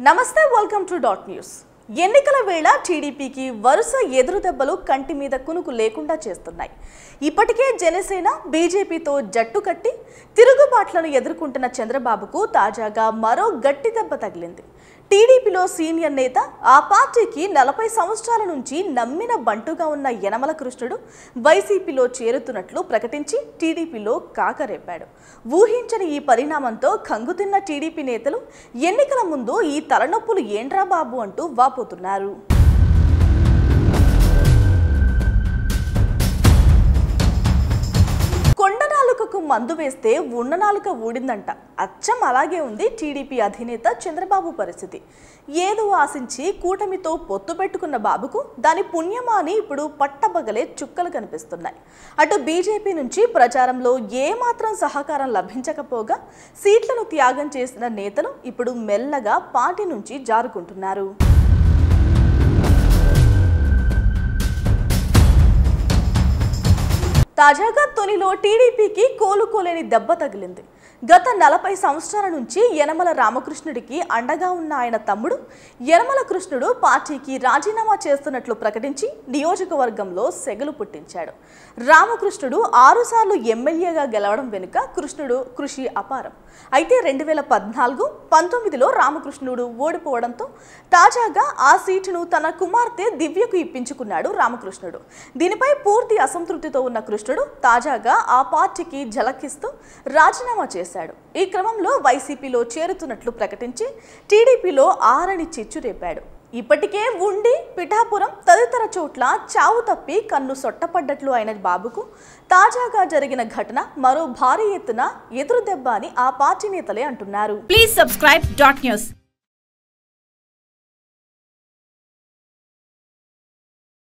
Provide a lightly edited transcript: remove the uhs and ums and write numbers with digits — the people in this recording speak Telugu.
నమస్తే వెల్కమ్ టు డాట్ న్యూస్. ఎన్నికల వేళ టీడీపీకి వరుస ఎదురు దెబ్బలు కంటి మీద కునుకు లేకుండా చేస్తున్నాయి. ఇప్పటికే జనసేన బీజేపీతో జట్టు కట్టి తిరుగుబాట్లను ఎదుర్కొంటున్న చంద్రబాబుకు తాజాగా మరో గట్టి దెబ్బ తగిలింది. టీడీపీలో సీనియర్ నేత, ఆ పార్టీకి 40 సంవత్సరాల నుంచి నమ్మిన బంటుగా ఉన్న యనమల కృష్ణుడు వైసీపీలో చేరుతున్నట్లు ప్రకటించి టీడీపీలో కాకరేపాడు. ఊహించని ఈ పరిణామంతో కంగుతిన్న టీడీపీ నేతలు ఎన్నికల ముందు ఈ తలనొప్పులు ఏంట్రా బాబు అంటూ వాపోతున్నారు. కొండనాలుకకు మందు వేస్తే ఉన్ననాలుక ఊడిందంట. అచ్చం అలాగే ఉంది టీడీపీ అధినేత చంద్రబాబు పరిస్థితి. ఏదో ఆశించి కూటమితో పొత్తు పెట్టుకున్న బాబుకు దాని పుణ్యమా అని ఇప్పుడు పట్టబగలే చుక్కలు కనిపిస్తున్నాయి. అటు బీజేపీ నుంచి ప్రచారంలో ఏమాత్రం సహకారం లభించకపోగా సీట్లను త్యాగం చేసిన నేతలు ఇప్పుడు మెల్లగా పార్టీ నుంచి జారుకుంటున్నారు. తాజాగా తొలిలో టీడీపీకి కోలుకోలేని దెబ్బ తగిలింది. గత 40 సంవత్సరాల నుంచి యనమల రామకృష్ణుడికి అండగా ఉన్న ఆయన తమ్ముడు యనమల కృష్ణుడు పార్టీకి రాజీనామా చేస్తున్నట్లు ప్రకటించి నియోజకవర్గంలో సెగలు పుట్టించాడు. రామకృష్ణుడు 6 సార్లు ఎమ్మెల్యేగా గెలవడం వెనుక కృష్ణుడు కృషి అపారం. అయితే 2014, 19లో రామకృష్ణుడు ఓడిపోవడంతో తాజాగా ఆ సీటును తన కుమార్తె దివ్యకు ఇప్పించుకున్నాడు రామకృష్ణుడు. దీనిపై పూర్తి అసంతృప్తితో ఉన్న కృష్ణుడు తాజాగా ఆ పార్టీకి ఝలకిస్తూ రాజీనామా చేశాడు. ఈ క్రమంలో వైసీపీలో చేరుతున్నట్లు ప్రకటించి టీడీపీలో ఆరని చిచ్చు రేపాడు. ఇప్పటికే ఉండి, పిఠాపురం తదితర చోట్ల చావు తప్పి కన్ను సొట్టపడ్డట్లు అయిన బాబుకు తాజాగా జరిగిన ఘటన మరో భారీ ఎత్తున ఎదురు దెబ్బ అని ఆ పార్టీ నేతలే అంటున్నారు. Please subscribe dot news.